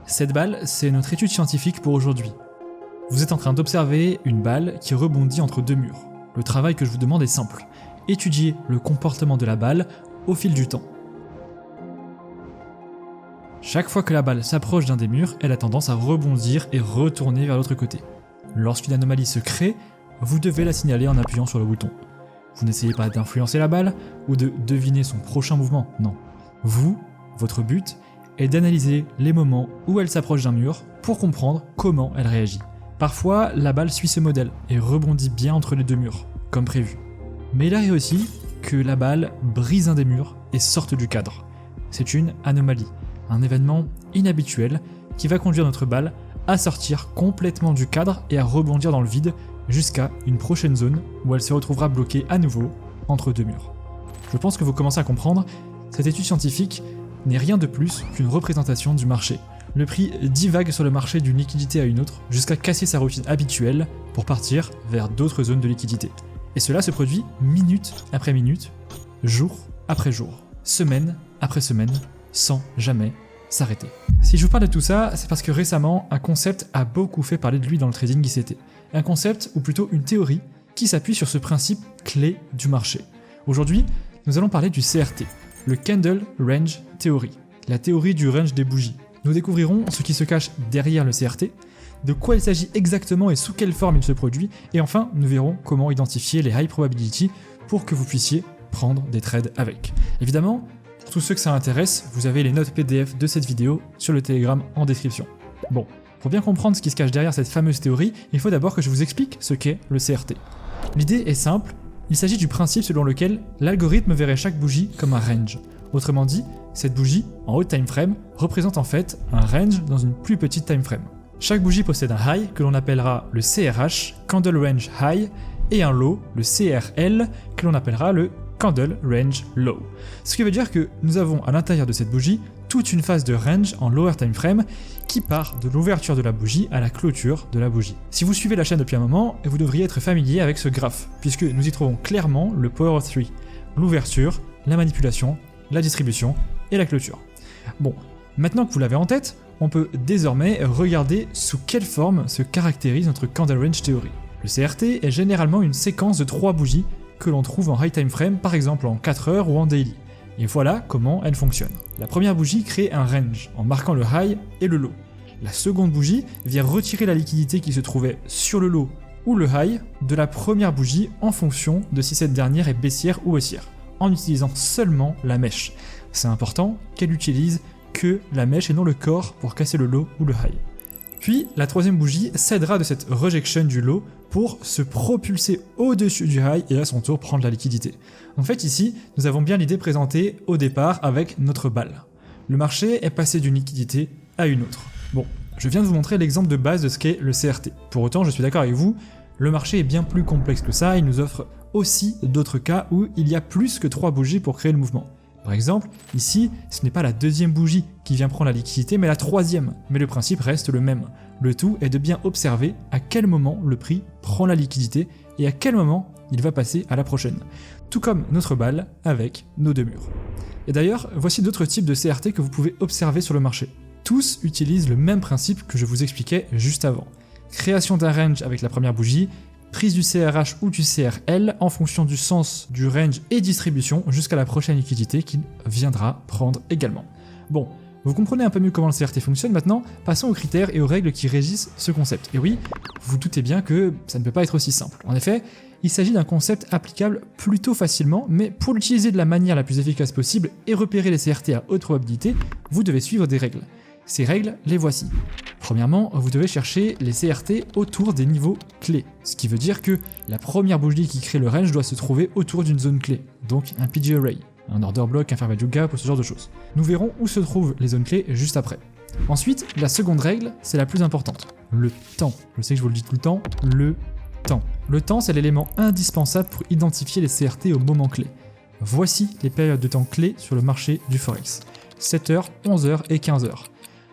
Cette balle, c'est notre étude scientifique pour aujourd'hui. Vous êtes en train d'observer une balle qui rebondit entre deux murs. Le travail que je vous demande est simple. Étudiez le comportement de la balle au fil du temps. Chaque fois que la balle s'approche d'un des murs, elle a tendance à rebondir et retourner vers l'autre côté. Lorsqu'une anomalie se crée, vous devez la signaler en appuyant sur le bouton. Vous n'essayez pas d'influencer la balle ou de deviner son prochain mouvement, non. Vous, votre but, est d'analyser les moments où elle s'approche d'un mur pour comprendre comment elle réagit. Parfois, la balle suit ce modèle et rebondit bien entre les deux murs, comme prévu. Mais il arrive aussi que la balle brise un des murs et sorte du cadre. C'est une anomalie, un événement inhabituel qui va conduire notre balle à sortir complètement du cadre et à rebondir dans le vide jusqu'à une prochaine zone où elle se retrouvera bloquée à nouveau entre deux murs. Je pense que vous commencez à comprendre, cette étude scientifique n'est rien de plus qu'une représentation du marché. Le prix divague sur le marché d'une liquidité à une autre jusqu'à casser sa routine habituelle pour partir vers d'autres zones de liquidité. Et cela se produit minute après minute, jour après jour, semaine après semaine, sans jamais s'arrêter. Si je vous parle de tout ça, c'est parce que récemment, un concept a beaucoup fait parler de lui dans le trading ICT. Un concept, ou plutôt une théorie, qui s'appuie sur ce principe clé du marché. Aujourd'hui, nous allons parler du CRT, le Candle Range Theory, la théorie du range des bougies. Nous découvrirons ce qui se cache derrière le CRT, de quoi il s'agit exactement et sous quelle forme il se produit, et enfin, nous verrons comment identifier les high probability pour que vous puissiez prendre des trades avec. Évidemment, pour tous ceux que ça intéresse, vous avez les notes PDF de cette vidéo sur le Telegram en description. Bon, pour bien comprendre ce qui se cache derrière cette fameuse théorie, il faut d'abord que je vous explique ce qu'est le CRT. L'idée est simple, il s'agit du principe selon lequel l'algorithme verrait chaque bougie comme un range. Autrement dit, cette bougie, en haut time frame, représente en fait un range dans une plus petite time frame. Chaque bougie possède un high que l'on appellera le CRH, Candle Range High, et un low, le CRL, que l'on appellera le Candle Range Low. Ce qui veut dire que nous avons à l'intérieur de cette bougie toute une phase de range en lower time frame qui part de l'ouverture de la bougie à la clôture de la bougie. Si vous suivez la chaîne depuis un moment, vous devriez être familier avec ce graphe, puisque nous y trouvons clairement le Power of 3, l'ouverture, la manipulation, la distribution et la clôture. Bon, maintenant que vous l'avez en tête, on peut désormais regarder sous quelle forme se caractérise notre Candle Range Theory. Le CRT est généralement une séquence de 3 bougies que l'on trouve en high time frame, par exemple en 4 heures ou en daily. Et voilà comment elle fonctionne. La première bougie crée un range en marquant le high et le low. La seconde bougie vient retirer la liquidité qui se trouvait sur le low ou le high de la première bougie en fonction de si cette dernière est baissière ou haussière, en utilisant seulement la mèche. C'est important qu'elle utilise que la mèche et non le corps pour casser le low ou le high. Puis la troisième bougie s'aidera de cette rejection du low pour se propulser au-dessus du high et à son tour prendre la liquidité. En fait ici, nous avons bien l'idée présentée au départ avec notre balle. Le marché est passé d'une liquidité à une autre. Bon, je viens de vous montrer l'exemple de base de ce qu'est le CRT. Pour autant, je suis d'accord avec vous, le marché est bien plus complexe que ça, il nous offre aussi d'autres cas où il y a plus que 3 bougies pour créer le mouvement. Par exemple, ici, ce n'est pas la deuxième bougie qui vient prendre la liquidité, mais la troisième. Mais le principe reste le même. Le tout est de bien observer à quel moment le prix prend la liquidité et à quel moment il va passer à la prochaine. Tout comme notre balle avec nos deux murs. Et d'ailleurs, voici d'autres types de CRT que vous pouvez observer sur le marché. Tous utilisent le même principe que je vous expliquais juste avant. Création d'un range avec la première bougie, prise du CRH ou du CRL en fonction du sens du range et distribution jusqu'à la prochaine liquidité qu'il viendra prendre également. Bon, vous comprenez un peu mieux comment le CRT fonctionne maintenant, passons aux critères et aux règles qui régissent ce concept. Et oui, vous vous doutez bien que ça ne peut pas être aussi simple. En effet, il s'agit d'un concept applicable plutôt facilement, mais pour l'utiliser de la manière la plus efficace possible et repérer les CRT à haute probabilité, vous devez suivre des règles. Ces règles, les voici. Premièrement, vous devez chercher les CRT autour des niveaux clés, ce qui veut dire que la première bougie qui crée le range doit se trouver autour d'une zone clé, donc un PG Array, un order block, un fair value gap ou ce genre de choses. Nous verrons où se trouvent les zones clés juste après. Ensuite, la seconde règle, c'est la plus importante, le temps. Je sais que je vous le dis tout le temps, le temps. Le temps, c'est l'élément indispensable pour identifier les CRT au moment clé. Voici les périodes de temps clés sur le marché du Forex. 7h, 11h et 15h.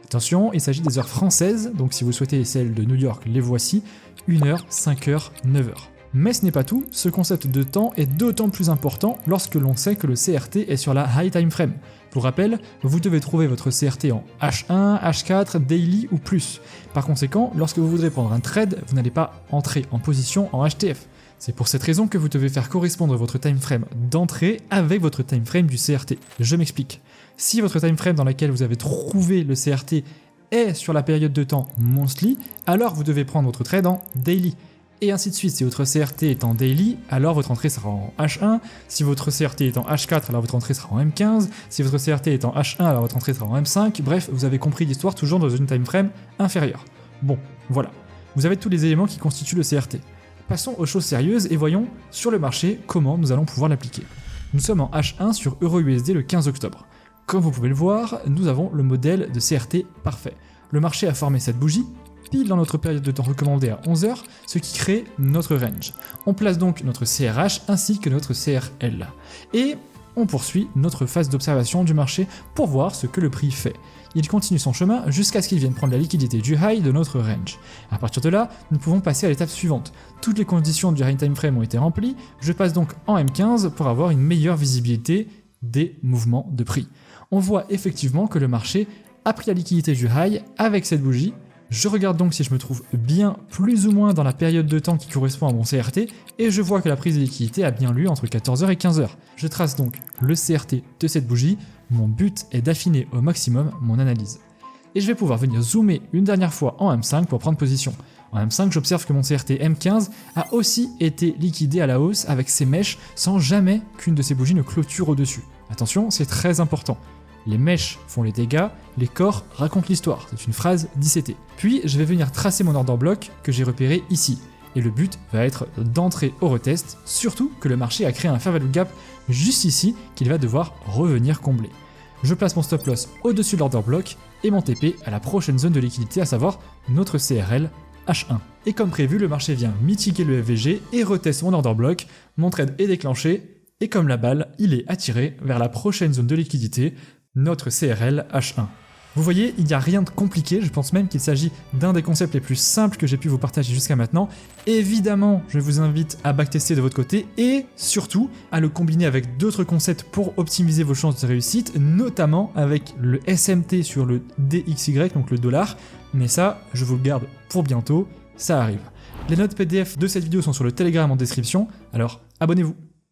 Attention, il s'agit des heures françaises, donc si vous souhaitez celles de New York, les voici, 1h, 5h, 9h. Mais ce n'est pas tout, ce concept de temps est d'autant plus important lorsque l'on sait que le CRT est sur la high time frame, Pour rappel, vous devez trouver votre CRT en H1, H4, Daily ou plus. Par conséquent, lorsque vous voudrez prendre un trade, vous n'allez pas entrer en position en HTF. C'est pour cette raison que vous devez faire correspondre votre timeframe d'entrée avec votre timeframe du CRT. Je m'explique. Si votre timeframe dans laquelle vous avez trouvé le CRT est sur la période de temps monthly, alors vous devez prendre votre trade en daily. Et ainsi de suite, si votre CRT est en daily, alors votre entrée sera en H1, si votre CRT est en H4, alors votre entrée sera en M15, si votre CRT est en H1, alors votre entrée sera en M5, bref, vous avez compris l'histoire, toujours dans une timeframe inférieure. Bon, voilà, vous avez tous les éléments qui constituent le CRT. Passons aux choses sérieuses et voyons sur le marché comment nous allons pouvoir l'appliquer. Nous sommes en H1 sur EURUSD le 15 octobre. Comme vous pouvez le voir, nous avons le modèle de CRT parfait. Le marché a formé cette bougie, pile dans notre période de temps recommandée à 11 heures, ce qui crée notre range. On place donc notre CRH ainsi que notre CRL. Et on poursuit notre phase d'observation du marché pour voir ce que le prix fait. Il continue son chemin jusqu'à ce qu'il vienne prendre la liquidité du high de notre range. À partir de là, nous pouvons passer à l'étape suivante. Toutes les conditions du high time frame ont été remplies, je passe donc en M15 pour avoir une meilleure visibilité des mouvements de prix. On voit effectivement que le marché a pris la liquidité du high avec cette bougie. Je regarde donc si je me trouve bien plus ou moins dans la période de temps qui correspond à mon CRT et je vois que la prise de liquidité a bien lieu entre 14h et 15h. Je trace donc le CRT de cette bougie, mon but est d'affiner au maximum mon analyse. Et je vais pouvoir venir zoomer une dernière fois en M5 pour prendre position. En M5, j'observe que mon CRT M15 a aussi été liquidé à la hausse avec ses mèches sans jamais qu'une de ces bougies ne clôture au-dessus. Attention, c'est très important. Les mèches font les dégâts, les corps racontent l'histoire. C'est une phrase d'ICT. Puis, je vais venir tracer mon order block que j'ai repéré ici. Et le but va être d'entrer au retest, surtout que le marché a créé un fair value gap juste ici qu'il va devoir revenir combler. Je place mon stop loss au-dessus de l'order block et mon TP à la prochaine zone de liquidité, à savoir notre CRL H1. Et comme prévu, le marché vient mitiguer le FVG et reteste mon order block, mon trade est déclenché, et comme la balle, il est attiré vers la prochaine zone de liquidité, notre CRL H1. Vous voyez, il n'y a rien de compliqué, je pense même qu'il s'agit d'un des concepts les plus simples que j'ai pu vous partager jusqu'à maintenant. Évidemment, je vous invite à backtester de votre côté et surtout à le combiner avec d'autres concepts pour optimiser vos chances de réussite, notamment avec le SMT sur le DXY, donc le dollar. Mais ça, je vous le garde pour bientôt, ça arrive. Les notes PDF de cette vidéo sont sur le Telegram en description, alors abonnez-vous.